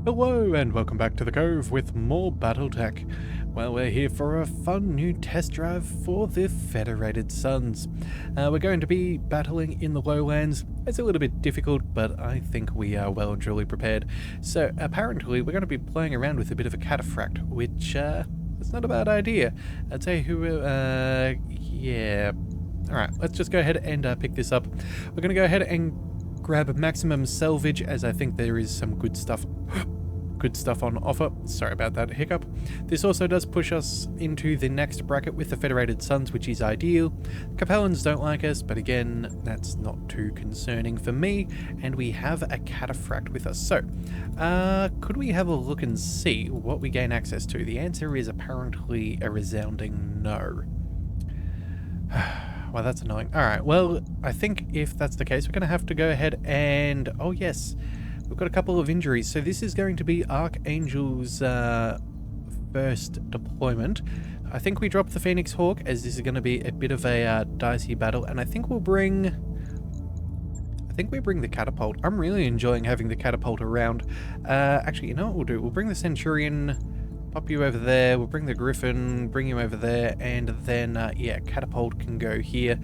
Hello and welcome back to the Cove with more BattleTech. Well, we're here for a fun new test drive for the Federated Suns. We're going to be battling in the lowlands. It's a little bit difficult, but I think we are well and truly prepared. So apparently we're going to be playing around with a bit of a cataphract, which it's not a bad idea. I'd say yeah. Alright, let's just go ahead and pick this up. We're going to go ahead and grab maximum salvage, as I think there is some good stuff on offer. Sorry about that hiccup. This also does push us into the next bracket with the Federated Suns, which is ideal. Capellans don't like us, but again, that's not too concerning for me, and we have a cataphract with us. So, could we have a look and see what we gain access to? The answer is apparently a resounding no. Well, that's annoying. Alright, well, I think if that's the case, we're going to have to go ahead and... Oh, yes. We've got a couple of injuries. So this is going to be Archangel's first deployment. I think we drop the Phoenix Hawk, as this is going to be a bit of a dicey battle. And I think we'll bring... we bring the catapult. I'm really enjoying having the catapult around. Actually, you know what we'll do? We'll bring the Centurion... Pop you over there, we'll bring the Griffin, bring you over there, and then, yeah, catapult can go here.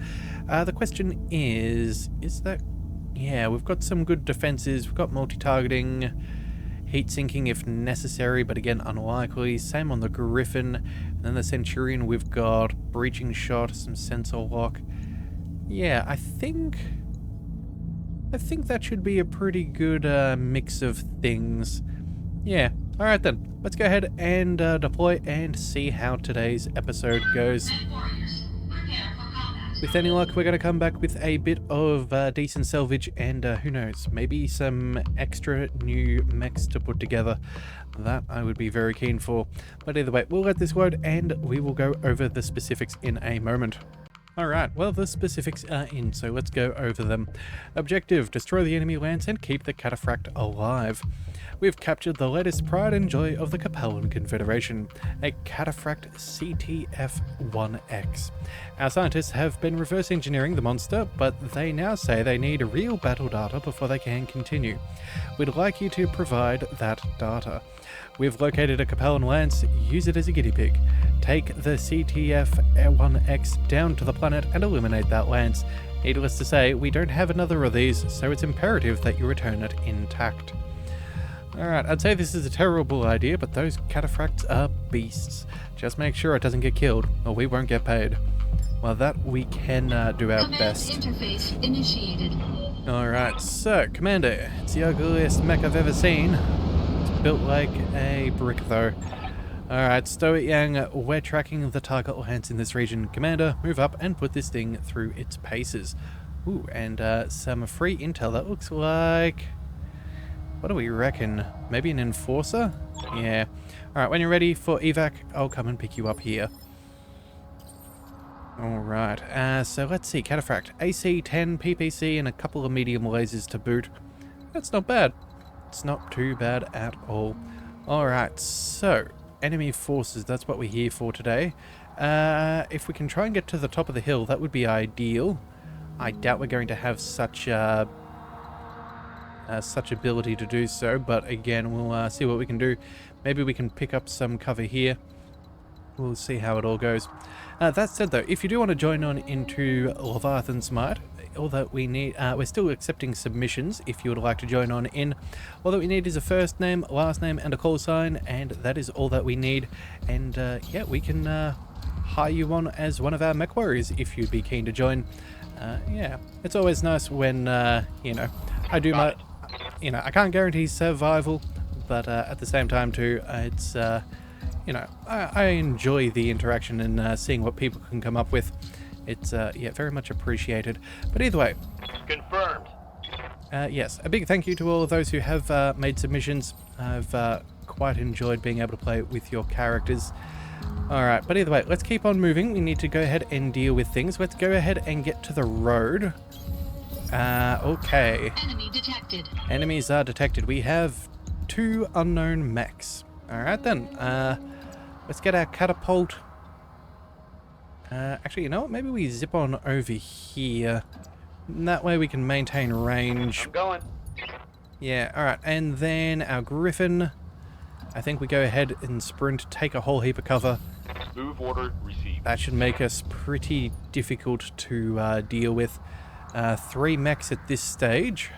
The question is that... Yeah, we've got some good defenses, we've got multi-targeting, heat sinking if necessary, but again, unlikely. Same on the Griffin, and then the Centurion, we've got breaching shot, some sensor lock. Yeah, I think that should be a pretty good mix of things. Yeah. Alright then, let's go ahead and deploy and see how today's episode goes. With any luck, we're going to come back with a bit of decent salvage and who knows, maybe some extra new mechs to put together. That I would be very keen for. But either way, we'll let this load and we will go over the specifics in a moment. Alright, well the specifics are in, so let's go over them. Objective, destroy the enemy lands and keep the cataphract alive. We've captured the latest pride and joy of the Capellan Confederation, a cataphract CTF-1X. Our scientists have been reverse engineering the monster, but they now say they need real battle data before they can continue. We'd like you to provide that data. We've located a Capellan lance, use it as a guinea pig. Take the CTF-1X down to the planet and eliminate that lance. Needless to say, we don't have another of these, so it's imperative that you return it intact. Alright, I'd say this is a terrible idea, but those cataphracts are beasts. Just make sure it doesn't get killed, or we won't get paid. Well, that we can do our best. Interface initiated. Alright, so, Commander, it's the ugliest mech I've ever seen. It's built like a brick, though. Alright, stow it, Yang. We're tracking the target lance in this region. Commander, move up and put this thing through its paces. Ooh, and some free intel. That looks like... What do we reckon? Maybe an enforcer? Yeah. Alright, when you're ready for evac, I'll come and pick you up here. Alright, so let's see. Cataphract. AC-10, PPC, and a couple of medium lasers to boot. That's not bad. It's not too bad at all. Alright, so... Enemy forces, that's what we're here for today. If we can try and get to the top of the hill, that would be ideal. I doubt we're going to have such ability to do so, but again, we'll see what we can do. Maybe we can pick up some cover here. We'll see how it all goes. That said though, if you do want to join on into Leviathan's Might, all that we need, we're still accepting submissions if you would like to join on in. All that we need is a first name, last name, and a call sign, and that is all that we need. And yeah, we can hire you on as one of our MechWarriors if you'd be keen to join. Yeah, it's always nice when, you know, I do my... You know, I can't guarantee survival, but at the same time too, it's, you know, I enjoy the interaction and seeing what people can come up with. It's, yeah, very much appreciated. But either way. Confirmed. Yes, a big thank you to all of those who have made submissions. I've quite enjoyed being able to play with your characters. Alright, but either way, let's keep on moving. We need to go ahead and deal with things. Let's go ahead and get to the road. Okay. Enemy detected. Enemies are detected. We have 2 unknown mechs. Alright then, let's get our catapult. Actually, you know what? Maybe we zip on over here. And that way we can maintain range. I'm going. Yeah, alright. And then our Griffin. I think we go ahead and sprint, take a whole heap of cover. Move order received. That should make us pretty difficult to deal with. 3 mechs at this stage.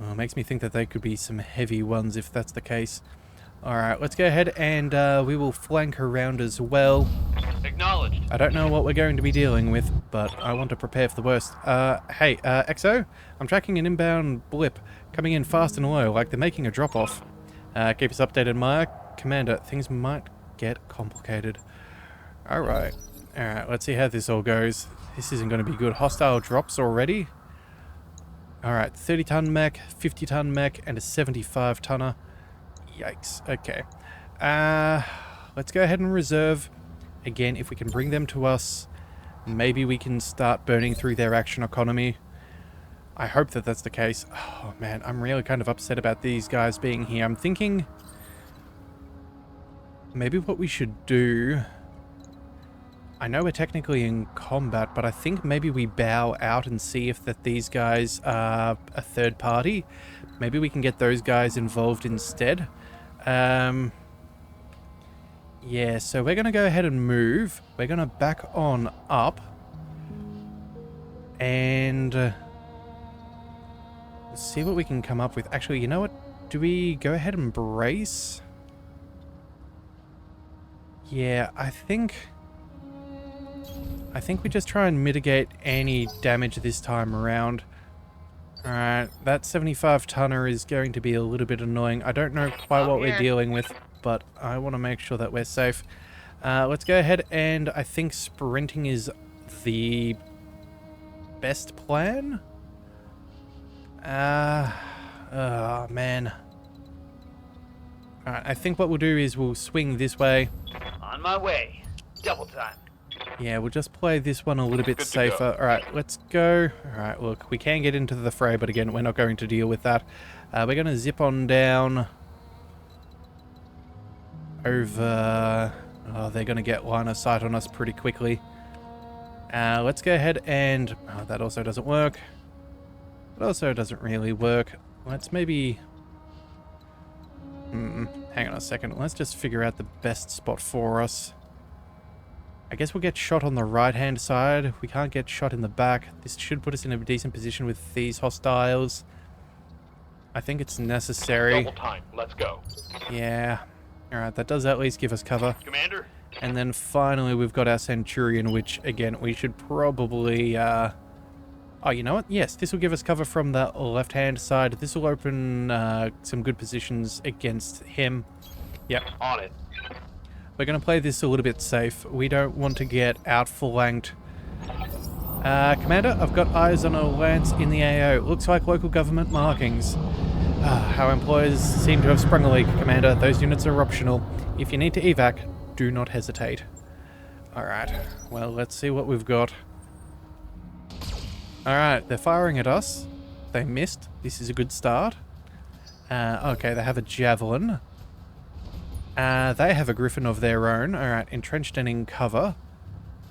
Oh, it makes me think that they could be some heavy ones if that's the case. Alright, let's go ahead and we will flank around as well. Acknowledged. I don't know what we're going to be dealing with, but I want to prepare for the worst. Hey, XO, I'm tracking an inbound blip coming in fast and low, like they're making a drop-off. Keep us updated, Maya. Commander, things might get complicated. Alright, let's see how this all goes. This isn't going to be good. Hostile drops already. Alright, 30-ton mech, 50-ton mech, and a 75-tonner. Yikes, okay. Let's go ahead and reserve. Again, if we can bring them to us, maybe we can start burning through their action economy. I hope that that's the case. Oh man, I'm really kind of upset about these guys being here. I'm thinking maybe what we should do... I know we're technically in combat, but I think maybe we bow out and see if that these guys are a third party. Maybe we can get those guys involved instead. Yeah, so we're going to go ahead and move. We're going to back on up. And see what we can come up with. Actually, you know what? Do we go ahead and brace? Yeah, I think we just try and mitigate any damage this time around. Alright, that 75-tonner is going to be a little bit annoying. I don't know quite what we're dealing with, but I want to make sure that we're safe. Let's go ahead and I think sprinting is the best plan? Oh man. Alright, I think what we'll do is we'll swing this way. On my way. Double time. Yeah, we'll just play this one a little bit Good to safer. Alright, let's go. Alright, look, we can get into the fray, but again, we're not going to deal with that. We're going to zip on down over... Oh, they're going to get line of sight on us pretty quickly. Let's go ahead and... Oh, that also doesn't work. It also doesn't really work. Let's maybe... hang on a second. Let's just figure out the best spot for us. I guess we'll get shot on the right-hand side. We can't get shot in the back. This should put us in a decent position with these hostiles. I think it's necessary. Double time. Let's go. Yeah. Alright, that does at least give us cover. Commander? And then finally we've got our Centurion, which, again, we should probably... Oh, you know what? Yes, this will give us cover from the left-hand side. This will open some good positions against him. Yep. On it. We're going to play this a little bit safe. We don't want to get outflanked. Commander, I've got eyes on a lance in the AO. Looks like local government markings. Our employers seem to have sprung a leak, Commander. Those units are optional. If you need to evac, do not hesitate. Alright, well, let's see what we've got. Alright, they're firing at us. They missed. This is a good start. Okay, they have a javelin. They have a Griffin of their own. Alright, entrenched and in cover.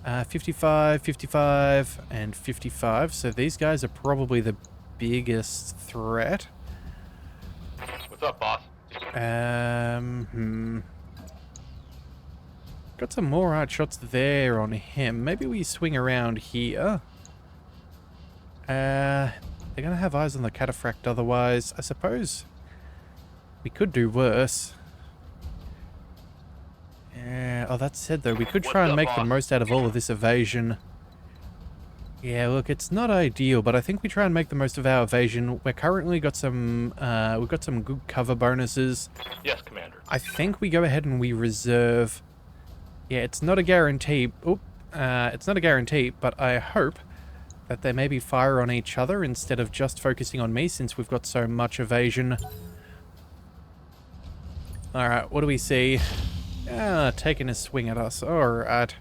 55, 55, and 55. So these guys are probably the biggest threat. What's up, boss? Got some more art shots there on him. Maybe we swing around here. They're gonna have eyes on the cataphract otherwise. I suppose we could do worse. Yeah, oh, that said though, we could try and make the most out of all of this evasion. Yeah, look, it's not ideal, but I think we try and make the most of our evasion. We're currently got some, we've got some good cover bonuses. Yes, Commander. I think we go ahead and we reserve. Yeah, it's not a guarantee. It's not a guarantee, but I hope that they maybe fire on each other instead of just focusing on me since we've got so much evasion. Alright, what do we see? Taking a swing at us. Alright.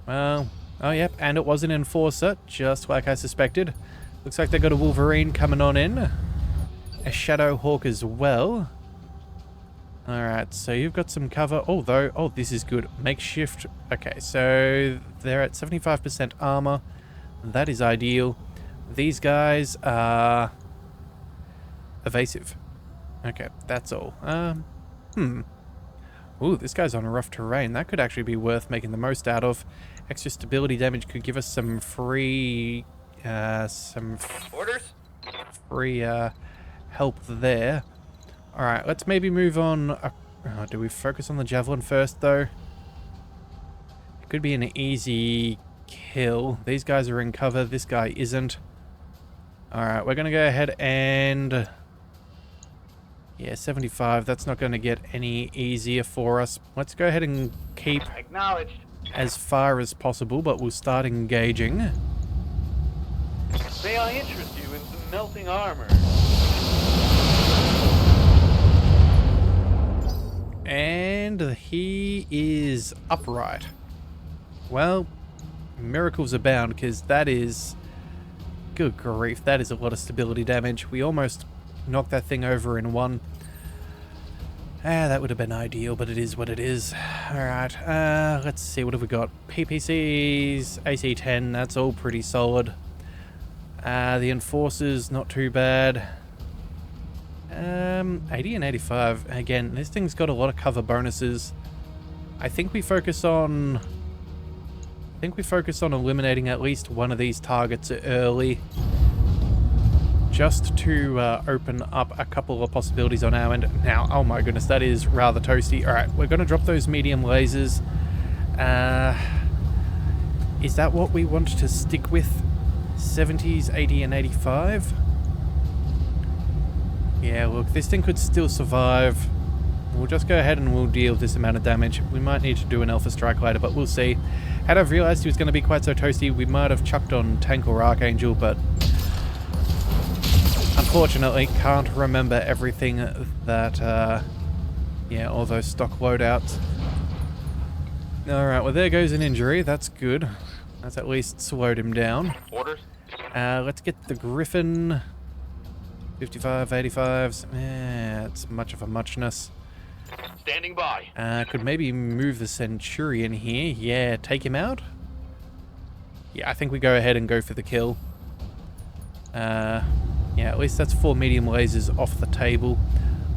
Well, oh yep, and it was an enforcer, just like I suspected. Looks like they got a Wolverine coming on in. A Shadow Hawk as well. Alright, so you've got some cover. Although, oh, this is good. Makeshift. Okay, so they're at 75% armor. That is ideal. These guys are Evasive. Okay, that's all. Ooh, this guy's on a rough terrain. That could actually be worth making the most out of. Extra stability damage could give us some free... Orders? free, help there. Alright, let's maybe move on... do we focus on the javelin first, though? It could be an easy kill. These guys are in cover. This guy isn't. Alright, we're going to go ahead and... Yeah, 75. That's not going to get any easier for us. Let's go ahead and keep Acknowledged. as far as possible, but we'll start engaging. May I interest you in some melting armor? And he is upright. Well, miracles abound, because that is... Good grief, that is a lot of stability damage. We almost knocked that thing over in one. That would have been ideal, but it is what it is. Alright, let's see, what have we got? PPCs, AC-10, that's all pretty solid. The Enforcers, not too bad. 80 and 85. Again, this thing's got a lot of cover bonuses. I think we focus on eliminating at least one of these targets early, just to open up a couple of possibilities on our end. Now, oh my goodness, that is rather toasty. All right, we're going to drop those medium lasers. Is that what we want to stick with? 70s, 80 and 85? Yeah, look, this thing could still survive. We'll just go ahead and we'll deal this amount of damage. We might need to do an Alpha Strike later, but we'll see. Had I realized he was going to be quite so toasty, we might have chucked on Tank or Archangel, but unfortunately can't remember everything that, yeah, all those stock loadouts. Alright, well there goes an injury. That's good. That's at least slowed him down. Orders? Let's get the Griffin. 55, 85s. It's much of a muchness. Standing by. Could maybe move the Centurion here. Yeah, take him out? Yeah, I think we go ahead and go for the kill. Yeah, at least that's 4 medium lasers off the table.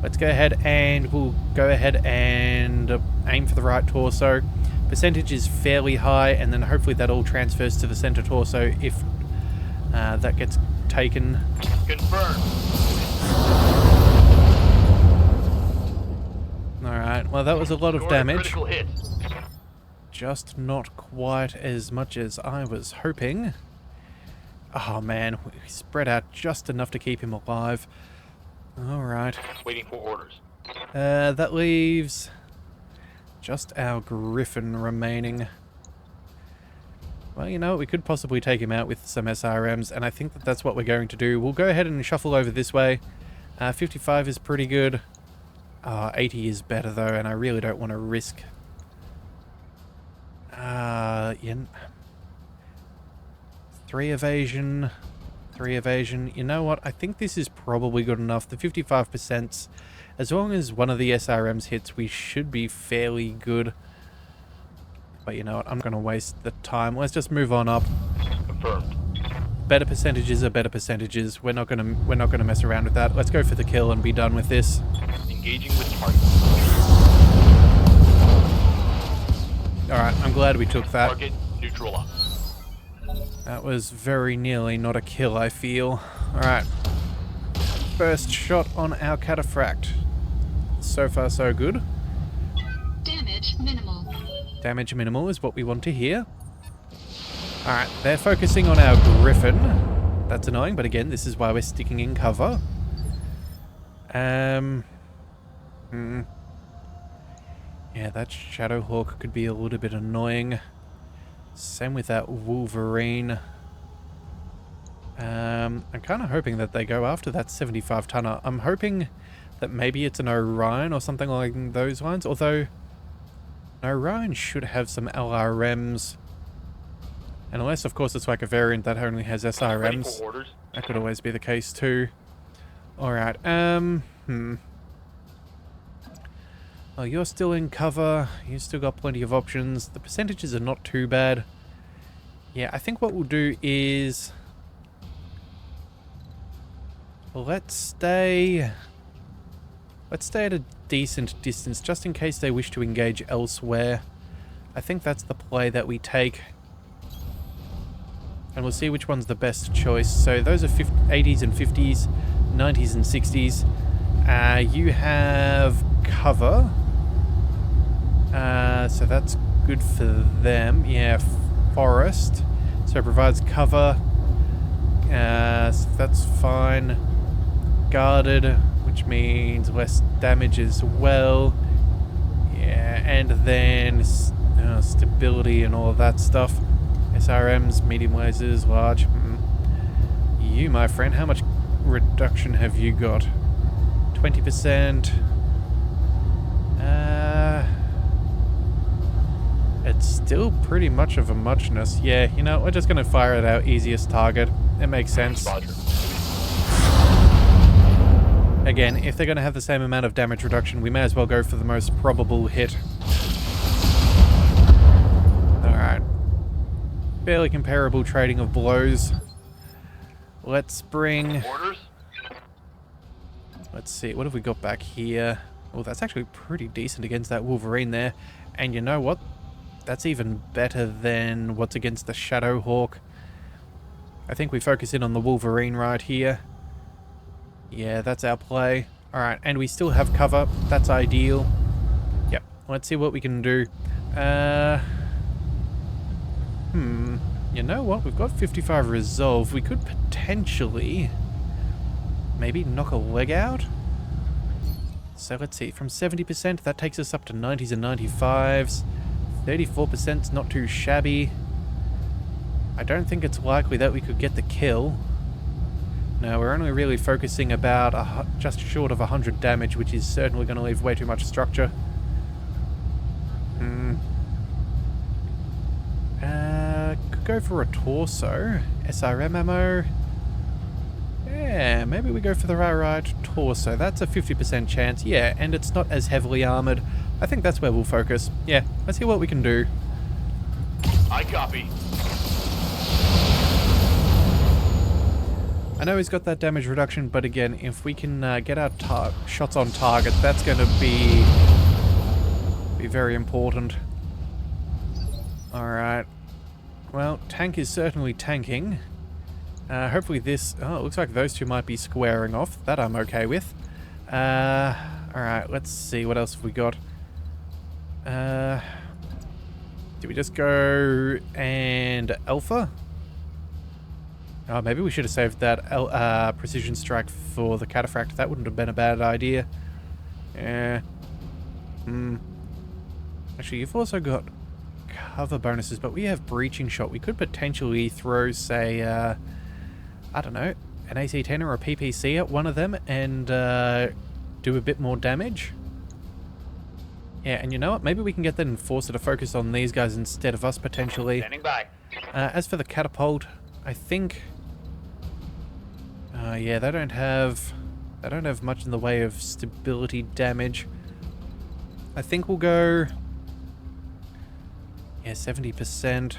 Let's go ahead and we'll go ahead and aim for the right torso. Percentage is fairly high, and then hopefully that all transfers to the center torso if that gets taken. Confirmed. Alright, well that was a lot of Score a damage. critical hit. Just not quite as much as I was hoping. Oh man, we spread out just enough to keep him alive. Alright. Waiting for orders. That leaves just our Griffin remaining. Well, you know what, we could possibly take him out with some SRMs, and I think that that's what we're going to do. We'll go ahead and shuffle over this way. 55 is pretty good. 80 is better though, and I really don't want to risk... yeah. 3 evasion. 3 evasion. You know what, I think this is probably good enough. The 55%, as long as one of the SRMs hits, we should be fairly good. But you know what, I'm going to waste the time. Let's just move on up. Confirmed. Better percentages are better percentages. We're not gonna mess around with that. Let's go for the kill and be done with this. Engaging with target. Alright, I'm glad we took that. Target neutral up. That was very nearly not a kill, I feel. Alright. First shot on our cataphract. So far so good. Damage minimal. Damage minimal is what we want to hear. Alright, they're focusing on our Griffin. That's annoying, but again, this is why we're sticking in cover. Yeah, that Shadowhawk could be a little bit annoying. Same with that Wolverine. I'm kind of hoping that they go after that 75-tonner. I'm hoping that maybe it's an Orion or something along those lines, although an Orion should have some LRMs. And unless, of course, it's like a variant that only has SRMs. That could always be the case, too. Alright, Well, you're still in cover. You've still got plenty of options. The percentages are not too bad. Yeah, I think what we'll do is... let's stay at a decent distance, just in case they wish to engage elsewhere. I think that's the play that we take. And we'll see which one's the best choice. So those are 80s and 50s, 90s and 60s. You have cover. So that's good for them. Yeah, forest. So it provides cover. So that's fine. Guarded, which means less damage as well. Yeah, and then stability and all of that stuff. SRMs, medium lasers, large. You, my friend, how much reduction have you got? 20%. It's still pretty much of a muchness. Yeah, you know, we're just going to fire at our easiest target. It makes sense. Roger. Again, if they're going to have the same amount of damage reduction, we may as well go for the most probable hit. Alright. Fairly comparable trading of blows. Let's bring... Orders? Let's see, what have we got back here? Oh, that's actually pretty decent against that Wolverine there. And you know what? That's even better than what's against the Shadow Hawk. I think we focus in on the Wolverine right here. Yeah, that's our play. Alright, and we still have cover. That's ideal. Yep, let's see what we can do. You know what? We've got 55 resolve. We could potentially... maybe knock a leg out? So let's see, from 70%, that takes us up to 90s and 95s. 34%'s not too shabby. I don't think it's likely that we could get the kill. No, we're only really focusing about just short of 100 damage, which is certainly going to leave way too much structure. Could go for a torso. SRM ammo. Yeah, maybe we go for the right torso. That's a 50% chance. Yeah, and it's not as heavily armored. I think that's where we'll focus. Yeah, let's see what we can do. I copy. I know he's got that damage reduction, but again, if we can get our shots on target, that's going to be very important. Alright. Well, tank is certainly tanking. Hopefully this... oh, it looks like those two might be squaring off. That I'm okay with. Alright, let's see. What else have we got? Do we just go and Alpha? Oh, maybe we should have saved that precision strike for the cataphract. That wouldn't have been a bad idea. Yeah. Actually, you've also got cover bonuses, but we have breaching shot. We could potentially throw, say, I don't know, an AC-10 or a PPC at one of them and do a bit more damage. Yeah, and you know what? Maybe we can get that Enforcer to focus on these guys instead of us, potentially. Standing by. As for the catapult, I think... yeah, they don't have much in the way of stability damage. I think we'll go... yeah, 70%.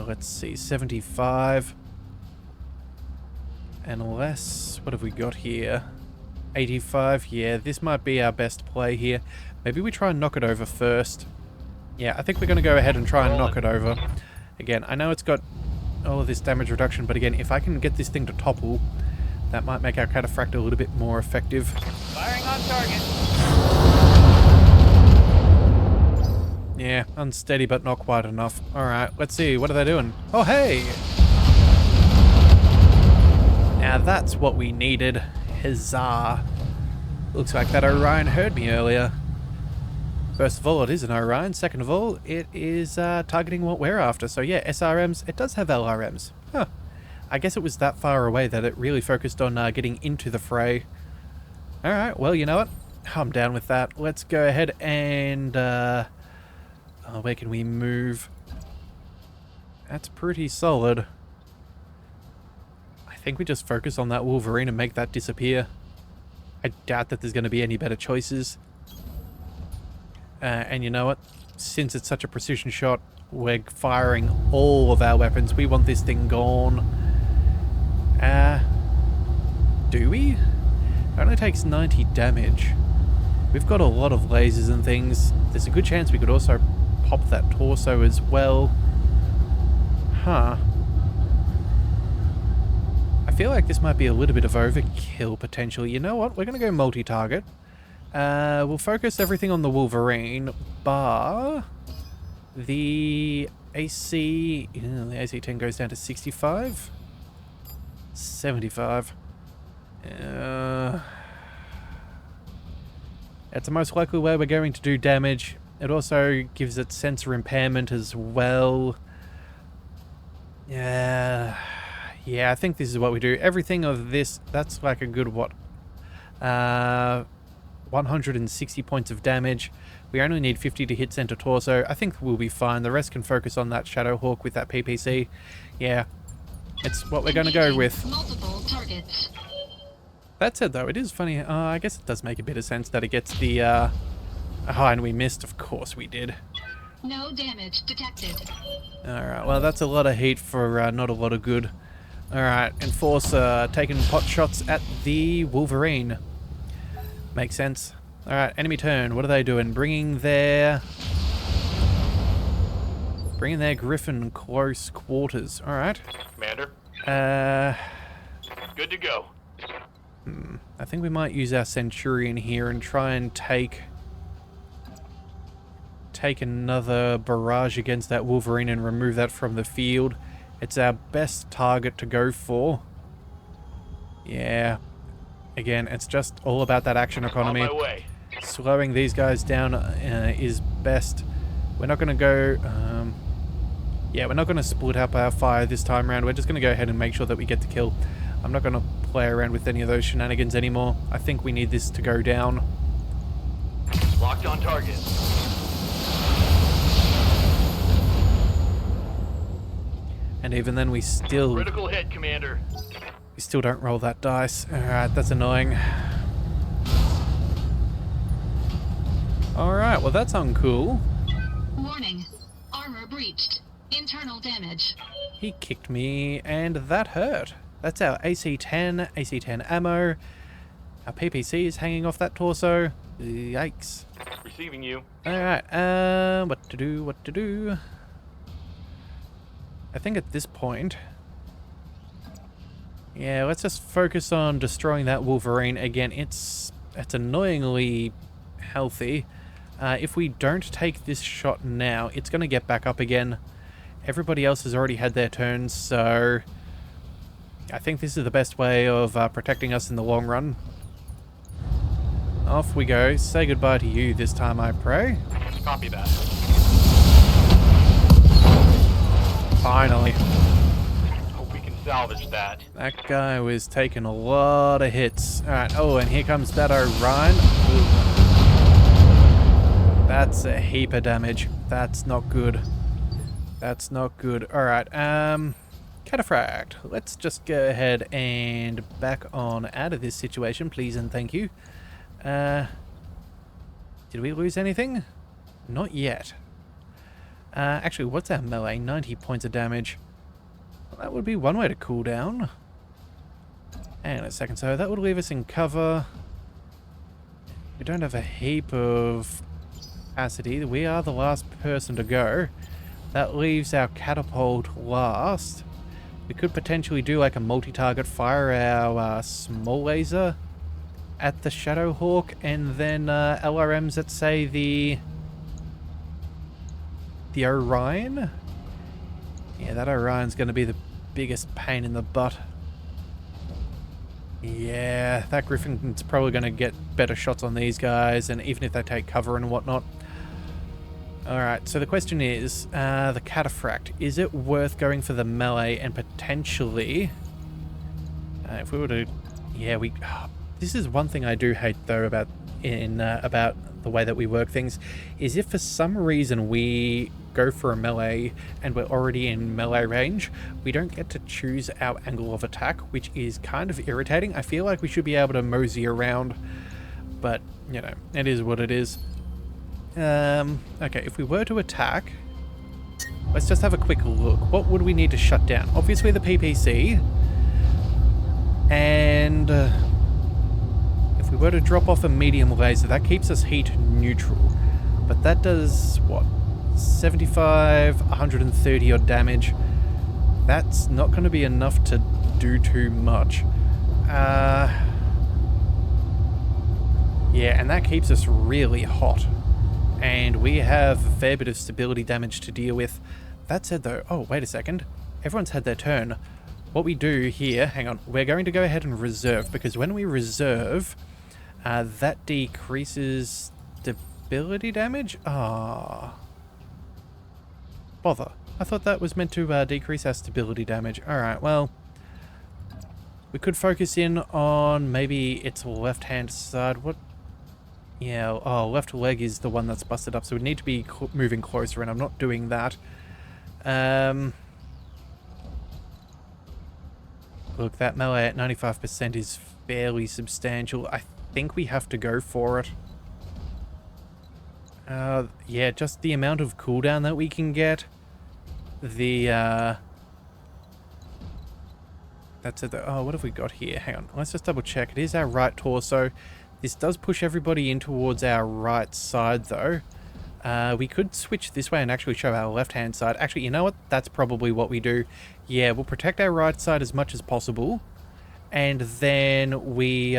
Let's see, 75. And less... what have we got here? 85. Yeah, this might be our best play here. Maybe we try and knock it over first. Yeah, I think we're going to go ahead and try and knock it over. Again, I know it's got all of this damage reduction, but again, if I can get this thing to topple, that might make our cataphract a little bit more effective. Firing on target. Yeah, unsteady, but not quite enough. Alright, let's see, what are they doing? Oh, hey! Now that's what we needed. Huzzah. Looks like that Orion heard me earlier. First of all, it is an Orion. Second of all, it is targeting what we're after. So yeah, SRMs, it does have LRMs. Huh. I guess it was that far away that it really focused on getting into the fray. Alright, well, you know what? I'm down with that. Let's go ahead and... where can we move? That's pretty solid. I think we just focus on that Wolverine and make that disappear. I doubt that there's going to be any better choices. And you know what? Since it's such a precision shot, we're firing all of our weapons. We want this thing gone. Do we? It only takes 90 damage. We've got a lot of lasers and things. There's a good chance we could also pop that torso as well. Huh. I feel like this might be a little bit of overkill potentially. You know what? We're going to go multi-target. We'll focus everything on the Wolverine, bar the AC... the AC-10 goes down to 65? 75. That's the most likely way we're going to do damage. It also gives it sensor impairment as well. Yeah, I think this is what we do. Everything of this, that's like a good, what? 160 points of damage. We only need 50 to hit center torso. I think we'll be fine. The rest can focus on that Shadowhawk with that PPC. Yeah, it's what we're going to go with. Multiple targets. That said, though, it is funny. I guess it does make a bit of sense that it gets the... Oh, and we missed. Of course we did. No damage detected. Alright, well, that's a lot of heat for not a lot of good. Alright, Enforcer taking pot shots at the Wolverine. Makes sense. Alright, enemy turn. What are they doing? Bringing their Griffin close quarters. Alright. Commander. Good to go. I think we might use our Centurion here and try and take another barrage against that Wolverine and remove that from the field. It's our best target to go for. Yeah. Again, it's just all about that action economy. On my way. Slowing these guys down is best. We're not going to go... yeah, we're not going to split up our fire this time around. We're just going to go ahead and make sure that we get the kill. I'm not going to play around with any of those shenanigans anymore. I think we need this to go down. Locked on target. And even then we still... Critical hit, Commander. We still don't roll that dice. Alright, that's annoying. Alright, well that's uncool. Warning. Armor breached. Internal damage. He kicked me and that hurt. That's our AC-10, AC-10 ammo. Our PPC is hanging off that torso. Yikes. Receiving you. Alright, what to do? I think at this point... Yeah, let's just focus on destroying that Wolverine. Again, it's annoyingly healthy. If we don't take this shot now, it's going to get back up again. Everybody else has already had their turns, so... I think this is the best way of protecting us in the long run. Off we go. Say goodbye to you this time, I pray. Copy that. Finally. Hope we can salvage that. That guy was taking a lot of hits. Alright, oh, and here comes that Orion. Ooh. That's a heap of damage. That's not good. That's not good. Alright, Cataphract. Let's just go ahead and back on out of this situation, please and thank you. Did we lose anything? Not yet. Actually, what's our melee? 90 points of damage. Well, that would be one way to cool down. Hang on a second, so that would leave us in cover. We don't have a heap of capacity. We are the last person to go. That leaves our catapult last. We could potentially do like a multi-target, fire our small laser at the Shadowhawk, and then LRMs at, say, the Orion? Yeah, that Orion's going to be the biggest pain in the butt. Yeah, that Griffin's probably going to get better shots on these guys, and even if they take cover and whatnot. Alright, so the question is, the Cataphract, is it worth going for the melee and potentially... if we were to... Yeah, we... this is one thing I do hate, though, about the way that we work things, is if for some reason we go for a melee and we're already in melee range, we don't get to choose our angle of attack, which is kind of irritating. I feel like we should be able to mosey around, but, you know, it is what it is. Okay, if we were to attack, let's just have a quick look. What would we need to shut down? Obviously the PPC. And if we were to drop off a medium laser, that keeps us heat neutral. But that does, what, 75, 130 odd damage. That's not going to be enough to do too much. Yeah, and that keeps us really hot. And we have a fair bit of stability damage to deal with. That said though, oh, wait a second. Everyone's had their turn. What we do here, hang on, we're going to go ahead and reserve, because when we reserve, that decreases stability damage? Ah. Bother. I thought that was meant to decrease our stability damage. Alright, well, we could focus in on maybe its left-hand side. What? Yeah, oh, left leg is the one that's busted up, so we need to be moving closer, and I'm not doing that. Look, that melee at 95% is fairly substantial. I think we have to go for it. Yeah, just the amount of cooldown that we can get. That's it. Oh, what have we got here? Hang on, let's just double check. It is our right torso. This does push everybody in towards our right side, though. We could switch this way and actually show our left-hand side. Actually, you know what? That's probably what we do. Yeah, we'll protect our right side as much as possible. And then we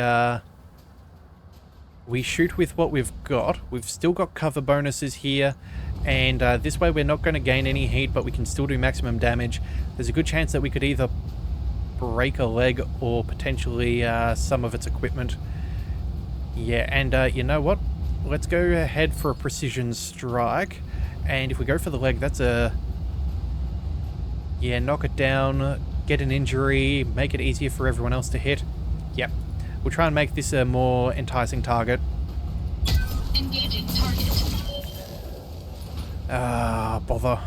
shoot with what we've got. We've still got cover bonuses here. And this way we're not going to gain any heat, but we can still do maximum damage. There's a good chance that we could either break a leg or potentially some of its equipment. Yeah, and you know what? Let's go ahead for a precision strike. And if we go for the leg, that's a... Yeah, knock it down, get an injury, make it easier for everyone else to hit. Yep. We'll try and make this a more enticing target. Engaging target. Ah, bother.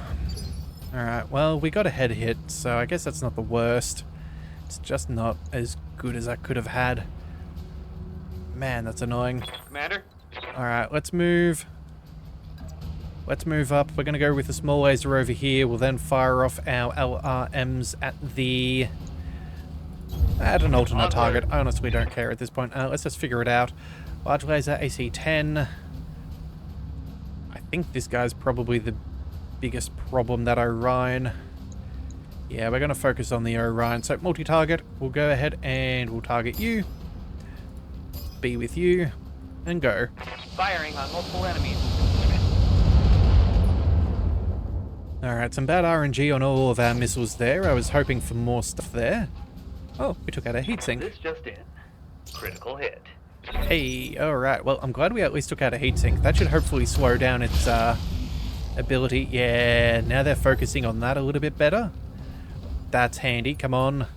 Alright, well, we got a head hit, so I guess that's not the worst. It's just not as good as I could have had. Man, that's annoying. Commander? Alright, let's move. Let's move up. We're going to go with a small laser over here. We'll then fire off our LRMs at an alternate target. I honestly don't care at this point. Let's just figure it out. Large laser, AC-10. I think this guy's probably the biggest problem, that Orion. Yeah, we're going to focus on the Orion. So multi-target, we'll go ahead and we'll target you. Be with you. And go. Firing on multiple enemies. Alright, some bad RNG on all of our missiles there. I was hoping for more stuff there. Oh, we took out a heatsink. This just in. Critical hit. Hey, alright. Well, I'm glad we at least took out a heatsink. That should hopefully slow down its ability. Yeah, now they're focusing on that a little bit better. That's handy. Come on.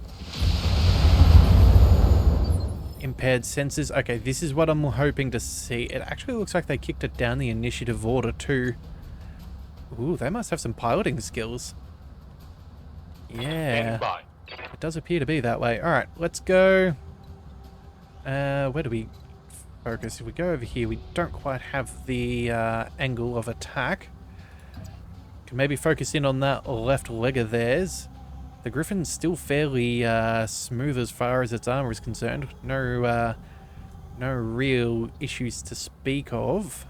Impaired sensors. Okay, this is what I'm hoping to see. It actually looks like they kicked it down the initiative order too. Ooh, they must have some piloting skills. Yeah. It does appear to be that way. Alright, let's go. Where do we focus? If we go over here, we don't quite have the angle of attack. Can maybe focus in on that left leg of theirs. The Griffin's still fairly smooth as far as its armor is concerned. No real issues to speak of.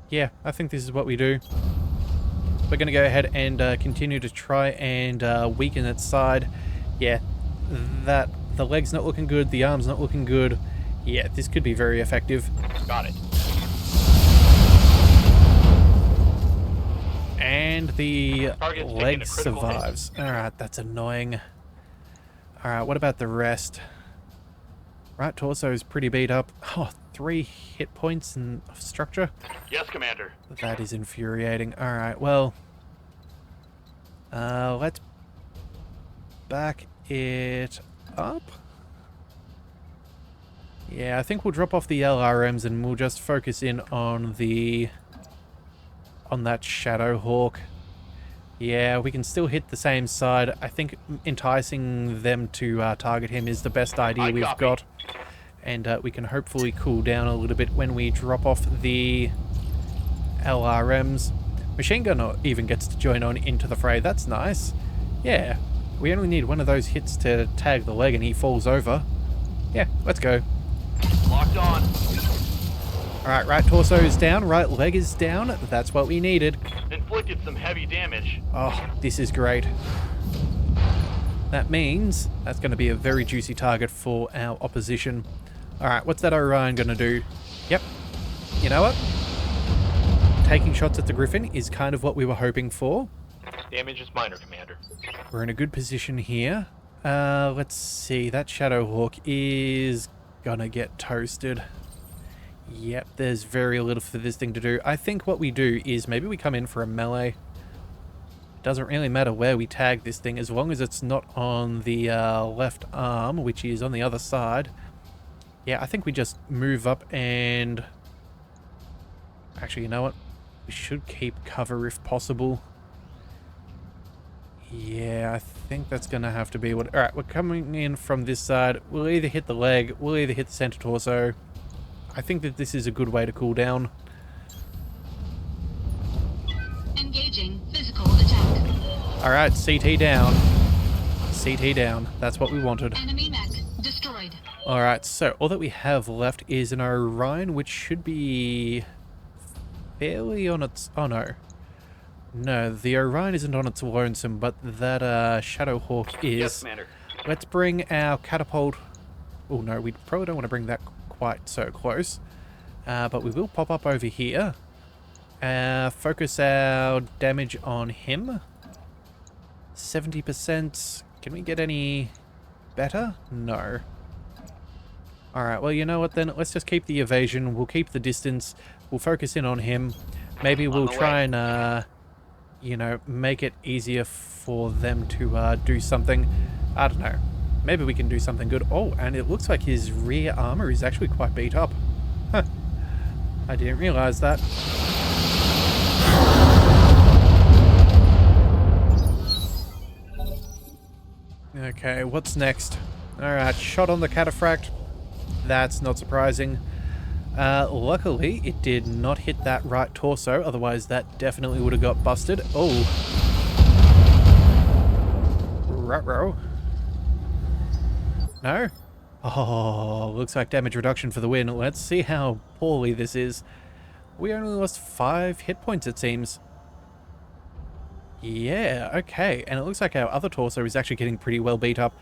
Yeah, I think this is what we do. We're going to go ahead and continue to try and weaken its side. Yeah, the leg's not looking good, the arm's not looking good. Yeah, this could be very effective. Got it. And the Target's taking leg a critical hit. survives. Alright, that's annoying. Alright, what about the rest? Right torso is pretty beat up. Oh, 3 hit points in structure. Yes, Commander. That is infuriating. Alright, well... let's back it up. Yeah, I think we'll drop off the LRMs and we'll just focus in on that Shadow Hawk. Yeah, we can still hit the same side. I think enticing them to target him is the best idea we've got. And we can hopefully cool down a little bit when we drop off the LRMs. Machine Gunner even gets to join on into the fray. That's nice. Yeah, We only need one of those hits to tag the leg and he falls over. Yeah, let's go. Locked on. Alright, right torso is down, right leg is down. That's what we needed. Inflicted some heavy damage. Oh, this is great. That means that's going to be a very juicy target for our opposition. Alright, what's that Orion going to do? Yep. You know what? Taking shots at the Griffin is kind of what we were hoping for. Damage is minor, Commander. We're in a good position here. Let's see. That Shadowhawk is gonna get toasted. Yep, there's very little for this thing to do. I think what we do is maybe we come in for a melee. It doesn't really matter where we tag this thing as long as it's not on the left arm, which is on the other side. Yeah, I think we just move up and... Actually, you know what? We should keep cover if possible. Yeah, I think that's going to have to be what... Alright, we're coming in from this side. We'll either hit the leg, we'll either hit the center torso. I think that this is a good way to cool down. Engaging physical attack. Alright, CT down. CT down. That's what we wanted. Enemy mech destroyed. Alright, so all that we have left is an Orion, which should be fairly on its... Oh, no. No, the Orion isn't on its lonesome, but that Shadowhawk is. Yes, Commander. Let's bring our catapult... Oh, no, we probably don't want to bring that quite so close. But we will pop up over here. Focus our damage on him. 70%. Can we get any better? No. Alright, well, you know what then? Let's just keep the evasion. We'll keep the distance. We'll focus in on him. Maybe we'll try and, you know, make it easier for them to do something. I don't know. Maybe we can do something good. Oh, and it looks like his rear armor is actually quite beat up. Huh. I didn't realize that. Okay, what's next? Alright, shot on the cataphract. That's not surprising. Luckily, it did not hit that right torso, otherwise that definitely would have got busted. Oh. Ruh-roh. No? Oh, looks like damage reduction for the win. Let's see how poorly this is. We only lost 5 hit points, it seems. Yeah, okay. And it looks like our other torso is actually getting pretty well beat up.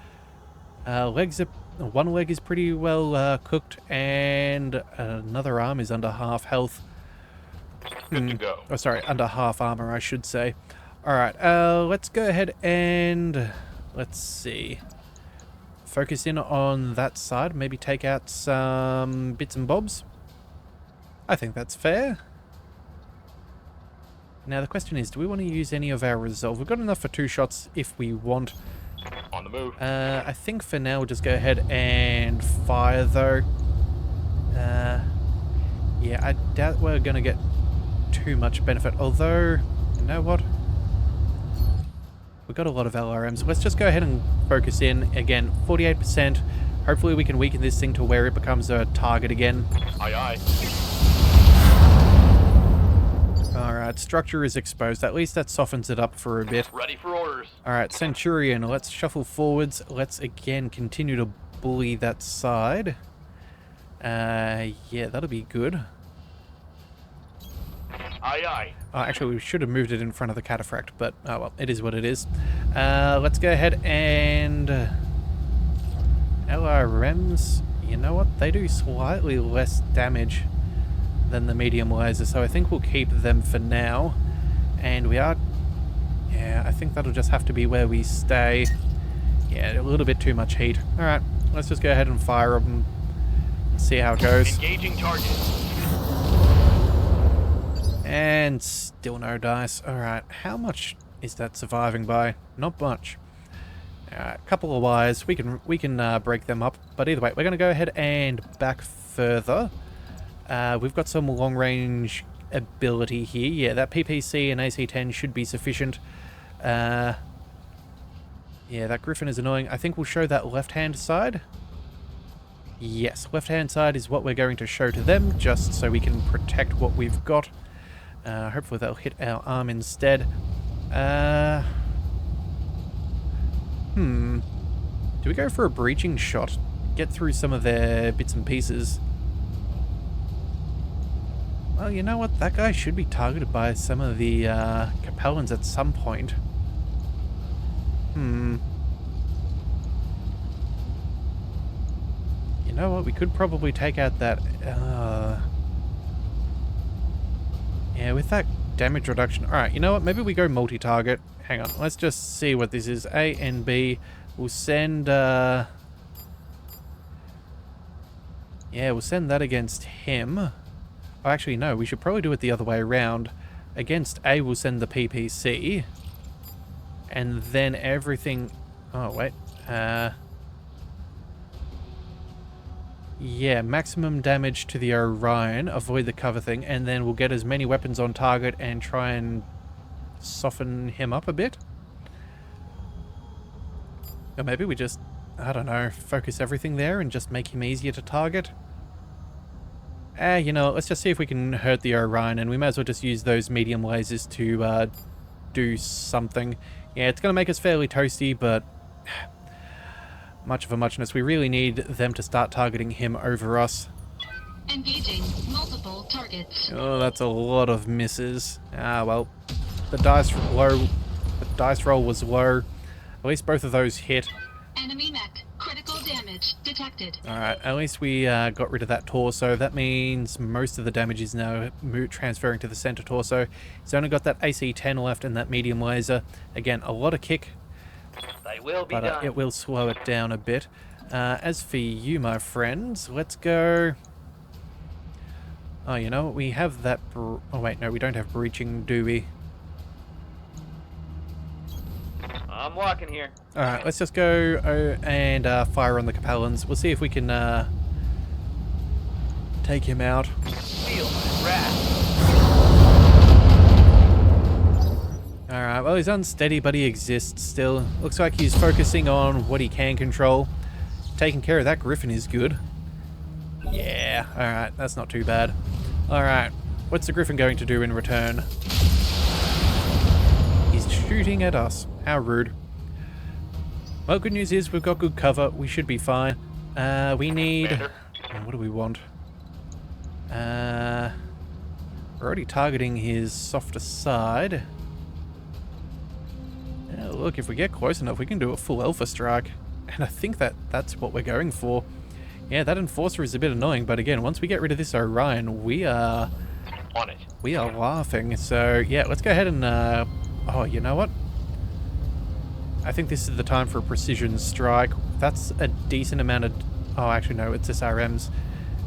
One leg is pretty well cooked, and another arm is under half health. Good to go. Oh, sorry, under half armor, I should say. Alright, let's go ahead and... Let's see. Focus in on that side. Maybe take out some bits and bobs. I think that's fair. Now the question is, do we want to use any of our resolve? We've got enough for 2 shots if we want. On the move. I think for now we'll just go ahead and fire though. Yeah, I doubt we're going to get too much benefit. Although, you know what? We've got a lot of LRMs. Let's just go ahead and focus in. Again, 48%. Hopefully we can weaken this thing to where it becomes a target again. Aye, aye. Alright, structure is exposed. At least that softens it up for a bit. Ready for orders. Alright, Centurion, let's shuffle forwards. Let's again continue to bully that side. Yeah, that'll be good. Aye, aye. Oh, actually, we should have moved it in front of the cataphract, but oh well, it is what it is. Let's go ahead and... LRMs, you know what? They do slightly less damage than the medium laser, so I think we'll keep them for now. And we are... Yeah, I think that'll just have to be where we stay. Yeah, a little bit too much heat. Alright, let's just go ahead and fire them and see how it goes. Engaging target. And still no dice. Alright, how much is that surviving by? Not much. A couple of wires, we can break them up. But either way, we're going to go ahead and back further. We've got some long range ability here. Yeah, that PPC and AC-10 should be sufficient. Yeah, that Griffin is annoying. I think we'll show that left-hand side. Yes, left-hand side is what we're going to show to them, just so we can protect what we've got. Hopefully they'll hit our arm instead. Do we go for a breaching shot? Get through some of their bits and pieces? Well, you know what? That guy should be targeted by some of the Capellans at some point. You know what? We could probably take out that... yeah, with that damage reduction. Alright, you know what? Maybe we go multi-target. Hang on. Let's just see what this is. A and B. We'll send... yeah, we'll send that against him. Oh, actually, no. We should probably do it the other way around. Against A, we'll send the PPC. And then everything... Oh, wait. Yeah, maximum damage to the Orion. Avoid the cover thing. And then we'll get as many weapons on target and try and soften him up a bit. Or maybe we just, I don't know, focus everything there and just make him easier to target. You know, let's just see if we can hurt the Orion, and we may as well just use those medium lasers to do something. Yeah, it's going to make us fairly toasty, but much of a muchness. We really need them to start targeting him over us. Engaging multiple targets. Oh, that's a lot of misses. Ah, well, the dice roll was low. At least both of those hit. Enemy mech. Critical damage detected. Alright, at least we got rid of that torso. That means most of the damage is now transferring to the center torso. It's only got that AC-10 left and that medium laser. Again, a lot of kick, They will be but done. it will slow it down a bit. As for you, my friends, let's go... Oh, you know what? We have that... Oh, wait, no, we don't have breaching, do we? I'm walking here. Alright, let's just go and fire on the Capellans. We'll see if we can take him out. Feel my wrath. Alright, well, he's unsteady, but he exists still. Looks like he's focusing on what he can control. Taking care of that Griffin is good. Yeah, alright, that's not too bad. Alright, what's the Griffin going to do in return? He's shooting at us. How rude. Well, good news is we've got good cover. We should be fine. We need... Commander. What do we want? We're already targeting his softer side. Look, if we get close enough, we can do a full alpha strike. And I think that's what we're going for. Yeah, that Enforcer is a bit annoying, but again, once we get rid of this Orion, we are... On it. We are laughing. So, yeah, let's go ahead and... Oh, you know what? I think this is the time for a precision strike. That's a decent amount of... Oh, actually, no, it's SRMs.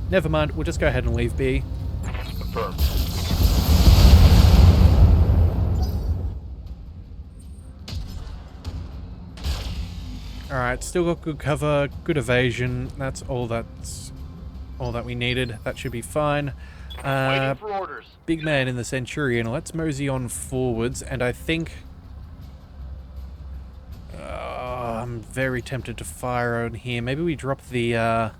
Never mind, we'll just go ahead and leave B. Confirmed. Alright, still got good cover, good evasion. That's all that we needed. That should be fine. Waiting for orders. Big man in the Centurion. Let's mosey on forwards, and I think... I'm very tempted to fire on here. Maybe we drop the...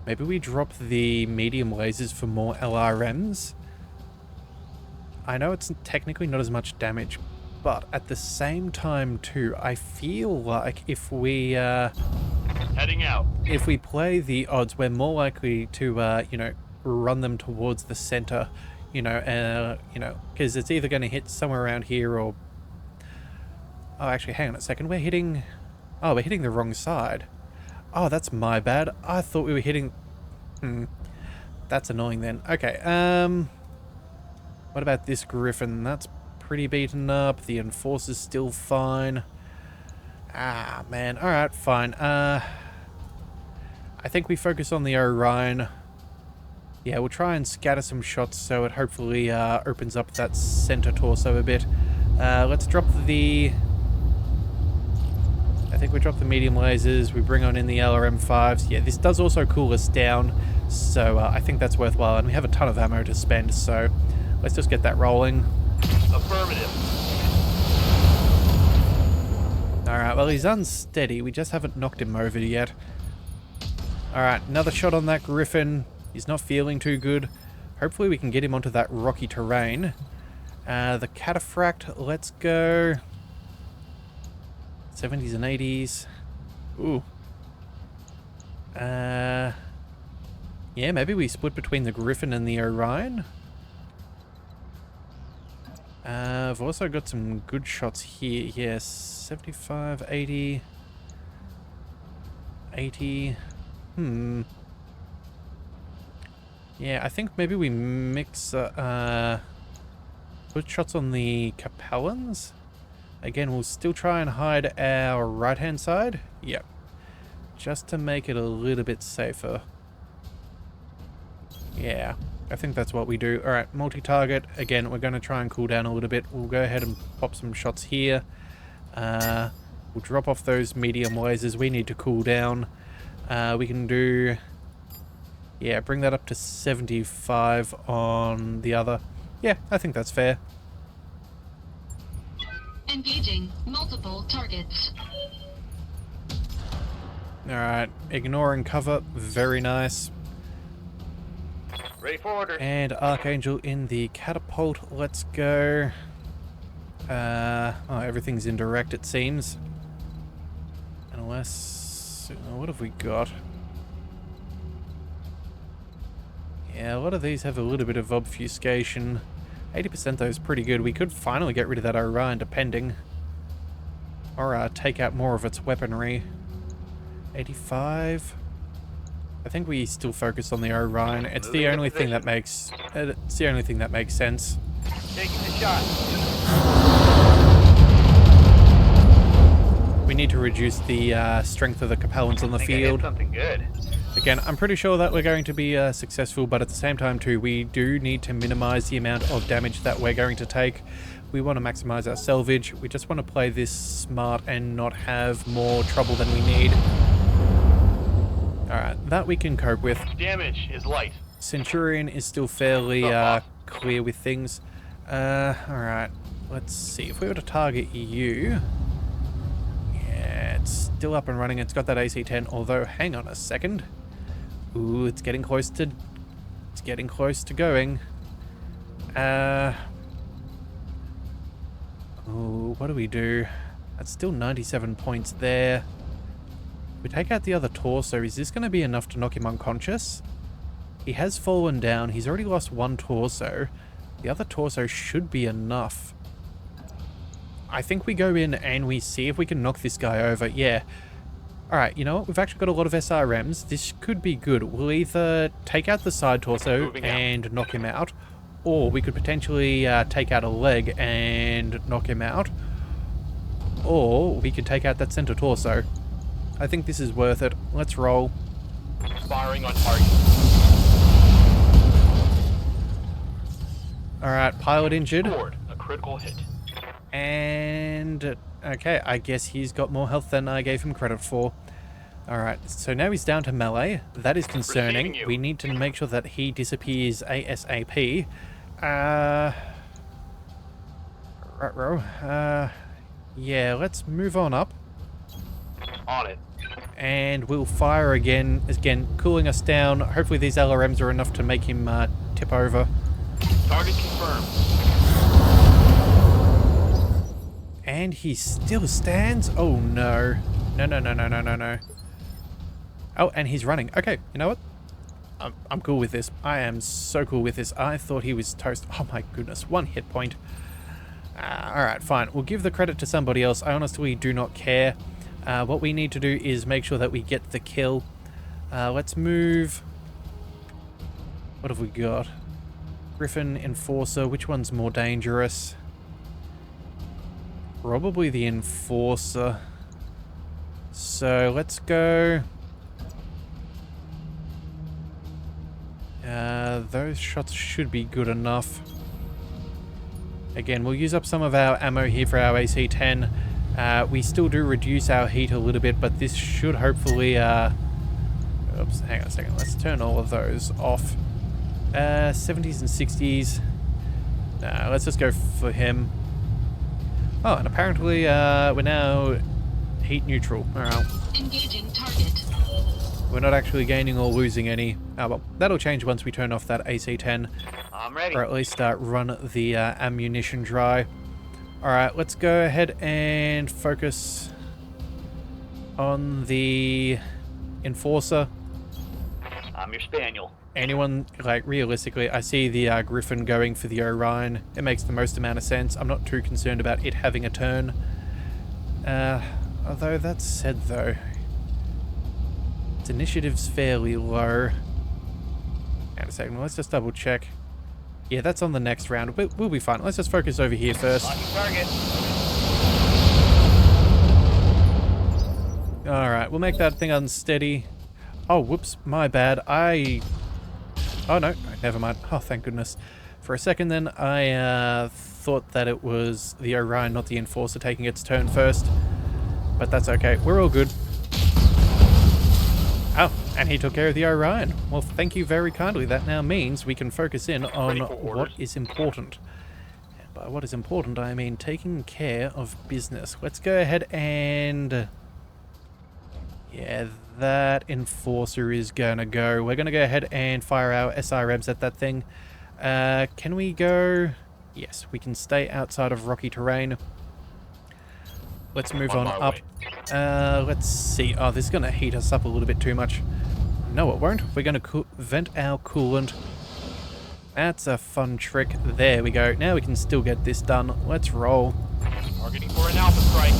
Maybe we drop the medium lasers for more LRMs. I know it's technically not as much damage, but at the same time too, I feel like if we Heading out. if we play the odds, we're more likely to you know, run them towards the center, you know, because it's either going to hit somewhere around here or... Oh, actually, hang on a second. We're hitting the wrong side. Oh, that's my bad. I thought we were hitting... That's annoying then. Okay, what about this Griffin? That's pretty beaten up. The Enforcer's still fine. Ah, man. Alright, fine. I think we focus on the Orion. Yeah, we'll try and scatter some shots so it hopefully opens up that center torso a bit. Let's drop the... I think we drop the medium lasers, we bring on in the LRM-5s. Yeah, this does also cool us down, so I think that's worthwhile, and we have a ton of ammo to spend, so let's just get that rolling. Affirmative. Alright, well, he's unsteady. We just haven't knocked him over yet. Alright, another shot on that Griffin. He's not feeling too good. Hopefully we can get him onto that rocky terrain. The Cataphract, let's go... 70s and 80s. Ooh. Yeah, maybe we split between the Griffin and the Orion. I've also got some good shots here. Yes, 75, 80, 80. Yeah, I think maybe we mix, put shots on the Capellans. Again, we'll still try and hide our right-hand side. Yep. Just to make it a little bit safer. Yeah, I think that's what we do. Alright, multi-target. Again, we're going to try and cool down a little bit. We'll go ahead and pop some shots here. We'll drop off those medium lasers. We need to cool down. We can do... Yeah, bring that up to 75 on the other. Yeah, I think that's fair. Engaging multiple targets. Alright, ignoring cover. Very nice. Ready for orders. And Archangel in the catapult. Let's go. Oh, everything's indirect, it seems. Unless... what have we got? Yeah, a lot of these have a little bit of obfuscation. 80% though is pretty good. We could finally get rid of that Orion, depending. Or take out more of its weaponry. 85. I think we still focus on the Orion. It's the only thing that makes... it's the only thing that makes sense. Taking the shot. We need to reduce the strength of the Capellans on the I think I hit field. something good. Again, I'm pretty sure that we're going to be successful, but at the same time too, we do need to minimize the amount of damage that we're going to take. We want to maximize our salvage. We just want to play this smart and not have more trouble than we need. Alright, that we can cope with. Damage is light. Centurion is still fairly clear with things. Alright, let's see. If we were to target you... Yeah, it's still up and running. It's got that AC-10, although, hang on a second. Ooh, it's getting close to... It's getting close to going. Ooh, what do we do? That's still 97 points there. We take out the other torso. Is this going to be enough to knock him unconscious? He has fallen down. He's already lost one torso. The other torso should be enough. I think we go in and we see if we can knock this guy over. Yeah. Alright, you know what? We've actually got a lot of SRMs. This could be good. We'll either take out the side torso and knock him out, or we could potentially take out a leg and knock him out, or we could take out that center torso. I think this is worth it. Let's roll. Firing on target. Alright, pilot injured. Scored a critical hit. And... okay, I guess he's got more health than I gave him credit for. Alright, so now he's down to melee. That is concerning. We need to make sure that he disappears ASAP. Yeah, let's move on up. On it. And we'll fire again, cooling us down. Hopefully these LRMs are enough to make him tip over. Target confirmed. And he still stands? Oh no. No. Oh, and he's running. Okay, you know what? I'm cool with this. I am so cool with this. I thought he was toast. Oh my goodness, 1 hit point. Alright, fine. We'll give the credit to somebody else. I honestly do not care. What we need to do is make sure that we get the kill. Let's move... What have we got? Griffin, Enforcer. Which one's more dangerous? Probably the Enforcer. So let's go... those shots should be good enough. Again, we'll use up some of our ammo here for our AC-10. We still do reduce our heat a little bit, but this should hopefully... oops, hang on a second. Let's turn all of those off. 70s and 60s. Let's just go for him. Oh, and apparently we're now heat neutral. Alright. Engaging target. We're not actually gaining or losing any. Oh, well, that'll change once we turn off that AC-10. I'm ready. Or at least run the ammunition dry. Alright, let's go ahead and focus on the Enforcer. I'm your spaniel. Anyone, like, realistically, I see the Griffin going for the Orion. It makes the most amount of sense. I'm not too concerned about it having a turn. Although, that said, though, its initiative's fairly low. Wait a second, let's just double check. Yeah, that's on the next round. We'll be fine. Let's just focus over here first. Locking target. Alright, we'll make that thing unsteady. Oh, whoops, my bad. Oh no, never mind. Oh, thank goodness. For a second then, I thought that it was the Orion, not the Enforcer, taking its turn first. But that's okay. We're all good. Oh, and he took care of the Orion. Well, thank you very kindly. That now means we can focus in on what is important. And by what is important, I mean taking care of business. Let's go ahead and... yeah, that Enforcer is gonna go. We're gonna go ahead and fire our SRMs at that thing. Can we go... yes, we can stay outside of rocky terrain. Let's move on up. Let's see. Oh, this is going to heat us up a little bit too much. No, it won't. We're going to vent our coolant. That's a fun trick. There we go. Now we can still get this done. Let's roll. Targeting for an alpha strike.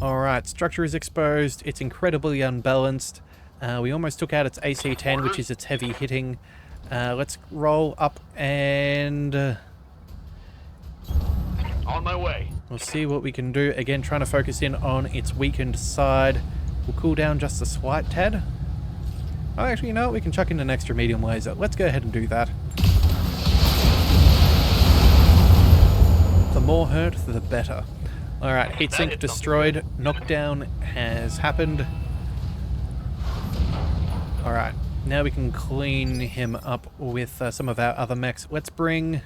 Alright, structure is exposed. It's incredibly unbalanced. We almost took out its AC-10, which is its heavy hitting. Let's roll up and... On my way. we'll see what we can do. Again, trying to focus in on its weakened side. We'll cool down just a slight tad. Oh, actually, you know what? We can chuck in an extra medium laser. Let's go ahead and do that. The more hurt, the better. Alright, heatsink destroyed. Knockdown has happened. Alright, now we can clean him up with some of our other mechs. Let's bring...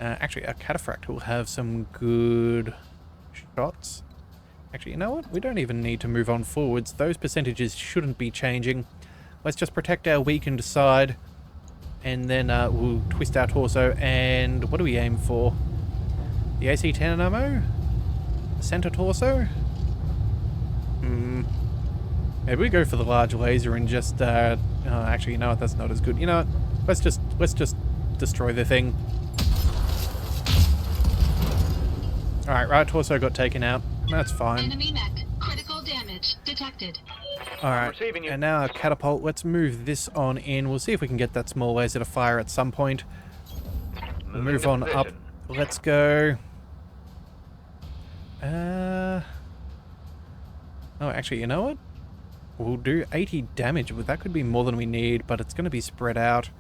actually, our Cataphract will have some good shots. Actually, you know what? We don't even need to move on forwards. Those percentages shouldn't be changing. Let's just protect our weakened side. And then we'll twist our torso. And what do we aim for? The AC-10 ammo? Center torso? Maybe we go for the large laser and just... oh, actually, you know what? That's not as good. You know what? Let's just destroy the thing. Alright, right torso got taken out. That's fine. Enemy mech. Critical damage detected. Alright, and now our catapult. Let's move this on in. We'll see if we can get that small laser to fire at some point. We'll move on up. Let's go. Oh, actually, you know what? We'll do 80 damage. Well, that could be more than we need, but it's going to be spread out.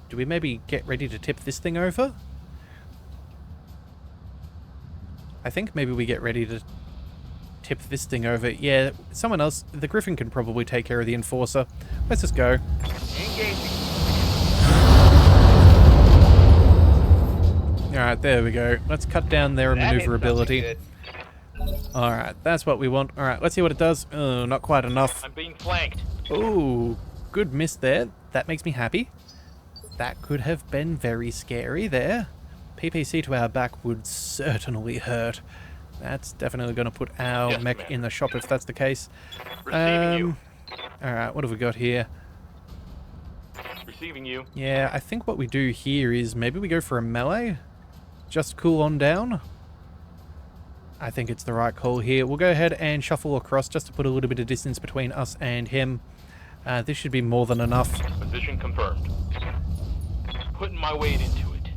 Do we maybe get ready to tip this thing over? I think maybe we get ready to tip this thing over. Yeah, someone else. The Griffin can probably take care of the Enforcer. Let's just go. Engaging. Alright, there we go. Let's cut down their maneuverability. Alright, that's what we want. Alright, let's see what it does. Oh, not quite enough. I'm being flanked. Ooh, good miss there. That makes me happy. That could have been very scary there. PPC to our back would certainly hurt. That's definitely going to put our mech in the shop if that's the case. Receiving you. Alright, what have we got here? Receiving you. Yeah, I think what we do here is maybe we go for a melee. Just cool on down. I think it's the right call here. We'll go ahead and shuffle across just to put a little bit of distance between us and him. This should be more than enough. Position confirmed. Putting my weight into it.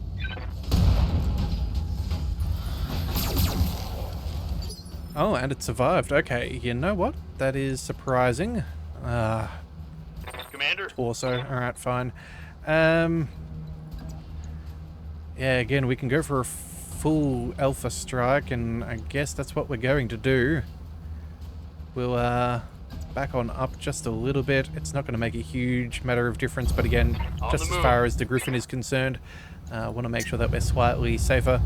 Oh, and it survived. Okay, you know what? That is surprising. Commander. Torso. Alright, fine. Yeah, again, we can go for a full alpha strike, and I guess that's what we're going to do. We'll back on up just a little bit. It's not going to make a huge matter of difference, but again, just as far as the Griffin is concerned, I want to make sure that we're slightly safer.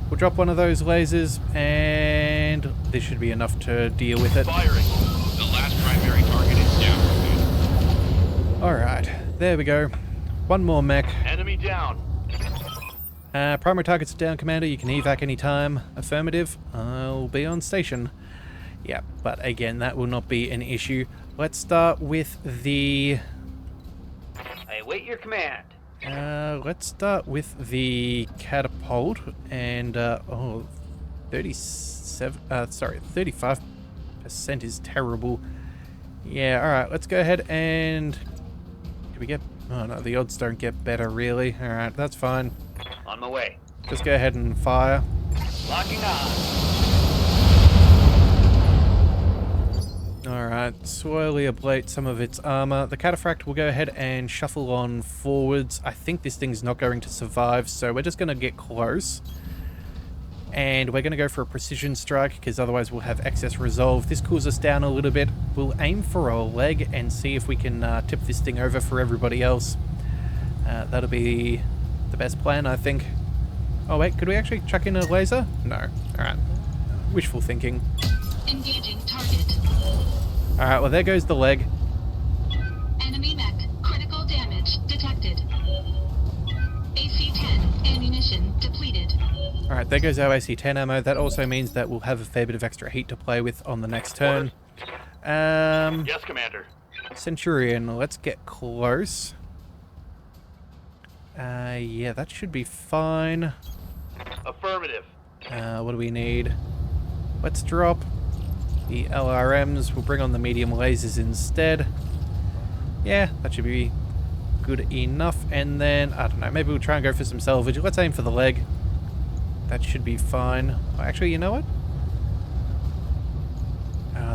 We'll drop one of those lasers, and this should be enough to deal with it. Firing. The last primary target is down. Alright, there we go. One more mech. Enemy down. Primary targets down, Commander. You can evac anytime. Affirmative. I'll be on station. Yeah, but again, that will not be an issue. Let's start with the... I await your command. let's start with the catapult. And, 35% is terrible. Yeah, alright, let's go ahead and... Do we get... Oh no, the odds don't get better, really. Alright, that's fine. On my way. Just go ahead and fire. Locking on. Alright, slowly ablate some of its armor. The cataphract will go ahead and shuffle on forwards. I think this thing's not going to survive, so we're just going to get close. And we're going to go for a precision strike, because otherwise we'll have excess resolve. This cools us down a little bit. We'll aim for a leg and see if we can tip this thing over for everybody else. That'll be the best plan, I think. Oh wait, could we actually chuck in a laser? No. Alright. Wishful thinking. Engaging target. Alright, well there goes the leg. Enemy mech. Critical damage detected. AC-10 ammunition depleted. Alright, there goes our AC-10 ammo. That also means that we'll have a fair bit of extra heat to play with on the next turn. Yes, Commander. Centurion, let's get close. Yeah, that should be fine. Affirmative. What do we need? Let's drop the LRMs. We'll bring on the medium lasers instead. Yeah, that should be good enough. And then, I don't know, maybe we'll try and go for some salvage. Let's aim for the leg. That should be fine. Oh, actually, you know what?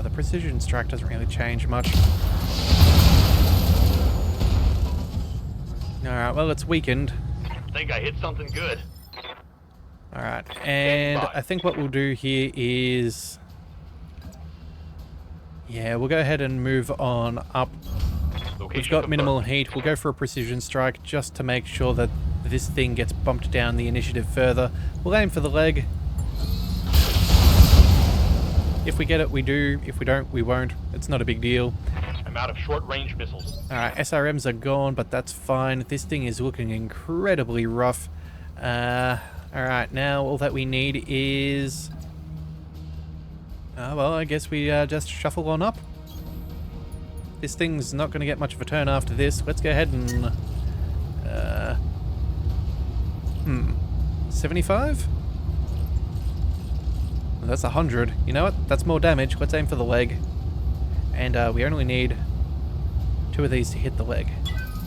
The precision strike doesn't really change much. Alright, well, it's weakened. Think I hit something good. Alright, and I think what we'll do here is... Yeah, we'll go ahead and move on up. We've got minimal heat. We'll go for a precision strike just to make sure that this thing gets bumped down the initiative further. We'll aim for the leg. If we get it, we do. If we don't, we won't. It's not a big deal. I'm out of short-range missiles. Alright, SRMs are gone, but that's fine. This thing is looking incredibly rough. Alright, now all that we need is... well, I guess we just shuffle on up. This thing's not going to get much of a turn after this. Let's go ahead and... 75? That's 100. You know what? That's more damage. Let's aim for the leg. And we only need 2 of these to hit the leg.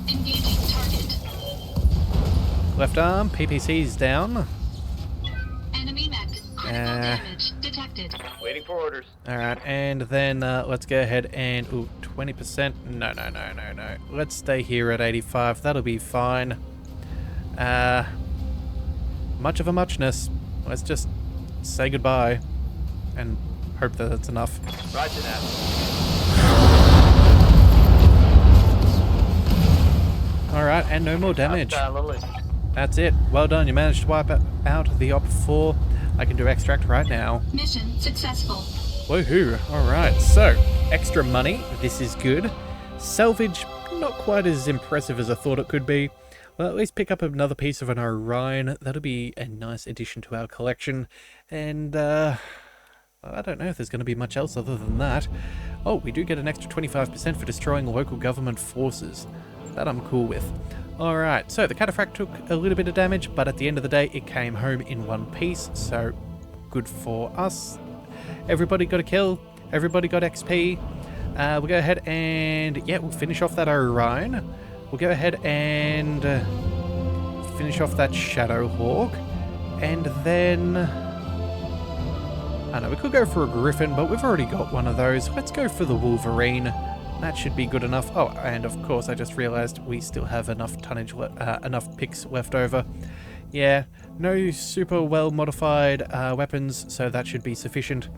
Engaging target. Left arm, PPC's down. Enemy mech. Critical damage detected. Waiting for orders. Alright, and then let's go ahead and... Ooh, 20%. No. Let's stay here at 85. That'll be fine. Much of a muchness. Let's just say goodbye and hope that that's enough. Roger that. Alright, and no more damage. That's it. Well done. You managed to wipe out the Op 4. I can do extract right now. Mission successful. Woohoo. Alright, so extra money. This is good. Salvage, not quite as impressive as I thought it could be. Well, at least pick up another piece of an Orion. That'll be a nice addition to our collection. And, I don't know if there's going to be much else other than that. Oh, we do get an extra 25% for destroying local government forces. That I'm cool with. Alright, so the cataphract took a little bit of damage, but at the end of the day, it came home in one piece, so good for us. Everybody got a kill. Everybody got XP. We'll go ahead and, yeah, we'll finish off that Orion. We'll go ahead and finish off that Shadow Hawk. And then... I know, we could go for a Griffin, but we've already got one of those. Let's go for the Wolverine. That should be good enough. Oh, and of course, I just realized we still have enough tonnage, enough picks left over. Yeah, no super well-modified weapons, so that should be sufficient.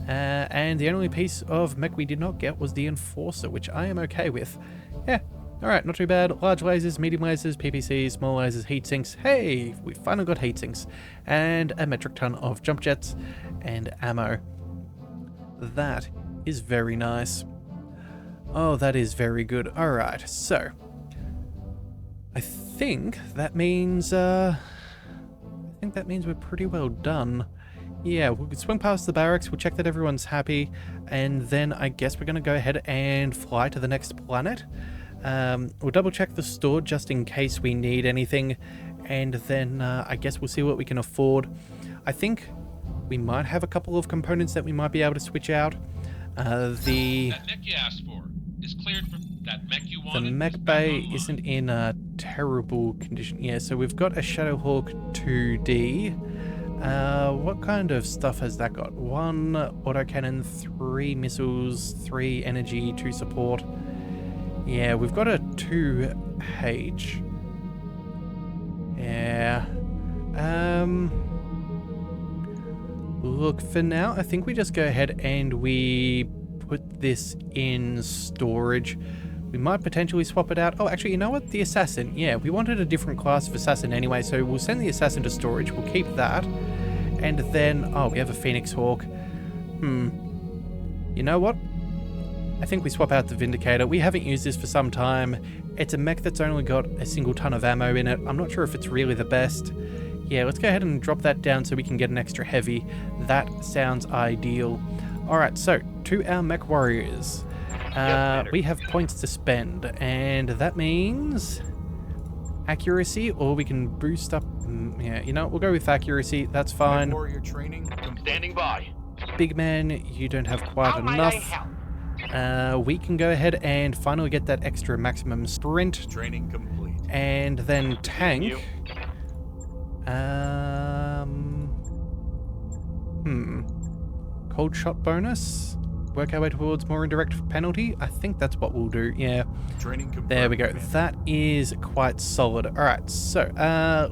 And the only piece of mech we did not get was the Enforcer, which I am okay with. Yeah. Alright, not too bad. Large lasers, medium lasers, PPCs, small lasers, heat sinks. Hey, we finally got heat sinks. And a metric ton of jump jets and ammo. That is very nice. Oh, that is very good. Alright, so I think that means think that means we're pretty well done. Yeah, we'll swing past the barracks, we'll check that everyone's happy, and then I guess we're going to go ahead and fly to the next planet. We'll double check the store just in case we need anything, and then I guess we'll see what we can afford. I think we might have a couple of components that we might be able to switch out. The That mech you asked for is cleared for that mech you The wanted. mech bay isn't in a terrible condition. Yeah, so we've got a Shadowhawk 2D. What kind of stuff has that got? 1 autocannon, 3 missiles, 3 energy, 2 support. Yeah, we've got a 2H. Yeah. Look, for now, I think we just go ahead and we put this in storage. We might potentially swap it out. Oh, actually, you know what? The assassin. Yeah, we wanted a different class of assassin anyway, so we'll send the assassin to storage. We'll keep that. And then, oh, we have a Phoenix Hawk. You know what? I think we swap out the Vindicator. We haven't used this for some time. It's a mech that's only got a single ton of ammo in it. I'm not sure if it's really the best. Yeah, let's go ahead and drop that down so we can get an extra heavy. That sounds ideal. Alright, so, to our mech warriors. We have points to spend, and that means accuracy, or we can boost up. Yeah, you know, we'll go with accuracy. That's fine. MechWarrior training complete. Standing by. Big man, you don't have quite How might I enough. help? We can go ahead and finally get that extra maximum sprint, Training complete. and then tank. You. Cold shot bonus. Work our way towards more indirect penalty. I think that's what we'll do. Yeah. Training confirmed. There we go. Commander. That is quite solid. All right, so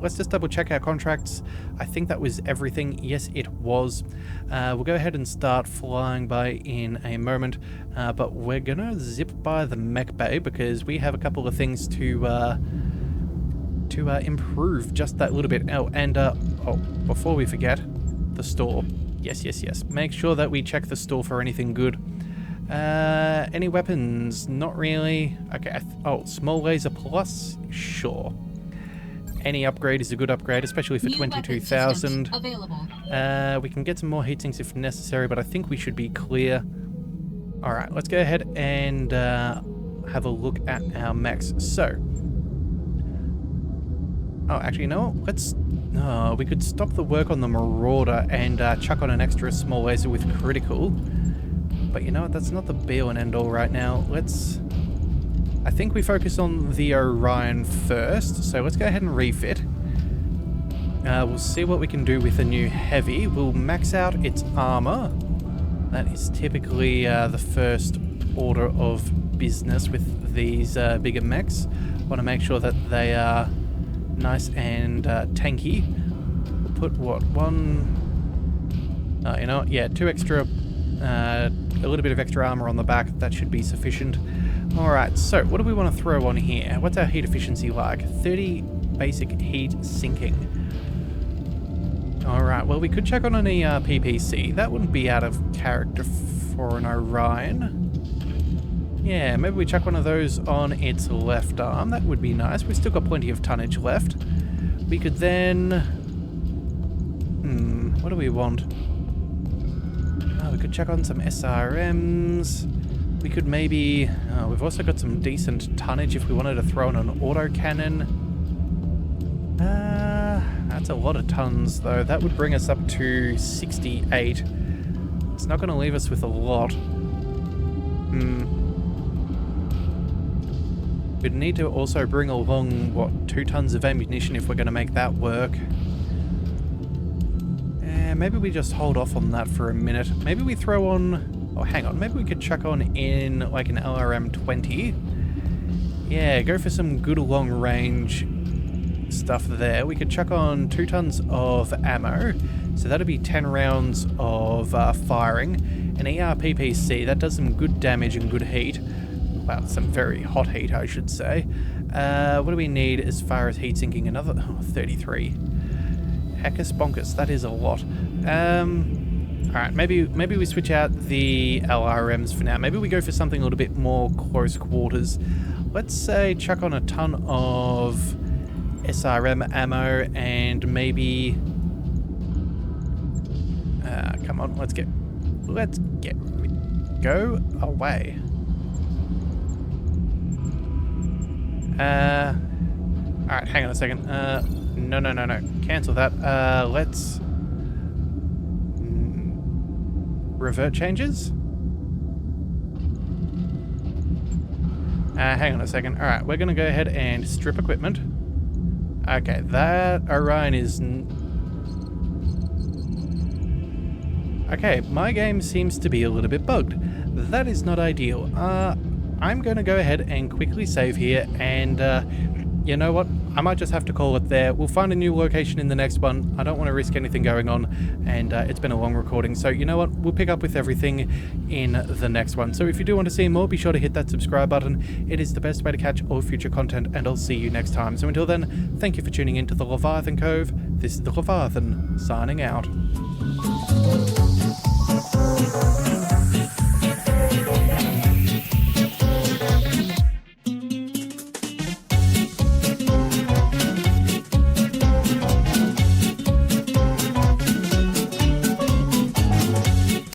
let's just double check our contracts. I think that was everything. Yes, it was. We'll go ahead and start flying by in a moment, but we're gonna zip by the mech bay because we have a couple of things to improve just that little bit. Oh, and before we forget, the store. Yes. Make sure that we check the store for anything good. Any weapons? Not really. Okay. Small laser plus? Sure. Any upgrade is a good upgrade, especially for New weapon 22,000. systems available. We can get some more heat sinks if necessary, but I think we should be clear. Alright, let's go ahead and have a look at our mechs. So. Oh, actually, you know what? we could stop the work on the Marauder and chuck on an extra small laser with critical. But you know what? That's not the be-all and end-all right now. I think we focus on the Orion first. So let's go ahead and refit. We'll see what we can do with a new heavy. We'll max out its armor. That is typically the first order of business with these bigger mechs. Want to make sure that they are nice and tanky. We'll put what, you know what? Yeah, 2 extra, a little bit of extra armor on the back. That should be sufficient. Alright, so what do we want to throw on here? What's our heat efficiency like? 30 basic heat sinking. Alright, well we could check on an ERPPC. That wouldn't be out of character for an Orion. Yeah, maybe we chuck one of those on its left arm. That would be nice. We've still got plenty of tonnage left. We could then... what do we want? Oh, we could chuck on some SRMs. We could maybe... we've also got some decent tonnage if we wanted to throw in an autocannon. That's a lot of tons, though. That would bring us up to 68. It's not going to leave us with a lot. We'd need to also bring along, what, 2 tons of ammunition if we're going to make that work. Maybe we just hold off on that for a minute. Maybe we throw on... Oh, hang on. Maybe we could chuck on in, like, an LRM-20. Yeah, go for some good long-range stuff there. We could chuck on 2 tons of ammo. So that'd be 10 rounds of firing. An ERPPC, that does some good damage and good heat. Well, some very hot heat, I should say. What do we need as far as heat sinking? Another 33. Heckus bonkus, that is a lot. Alright, maybe we switch out the LRMs for now. Maybe we go for something a little bit more close quarters. Let's say chuck on a ton of SRM ammo and maybe Come on, let's get go away. Alright, hang on a second. No. Cancel that. Let's revert changes. Hang on a second. Alright, we're gonna go ahead and strip equipment. Okay, that Orion is... Okay, my game seems to be a little bit bugged. That is not ideal. I'm going to go ahead and quickly save here, and you know what? I might just have to call it there. We'll find a new location in the next one. I don't want to risk anything going on, and it's been a long recording, so you know what? We'll pick up with everything in the next one. So if you do want to see more, be sure to hit that subscribe button. It is the best way to catch all future content, and I'll see you next time. So until then, thank you for tuning in to the Leviathan Cove. This is the Leviathan, signing out.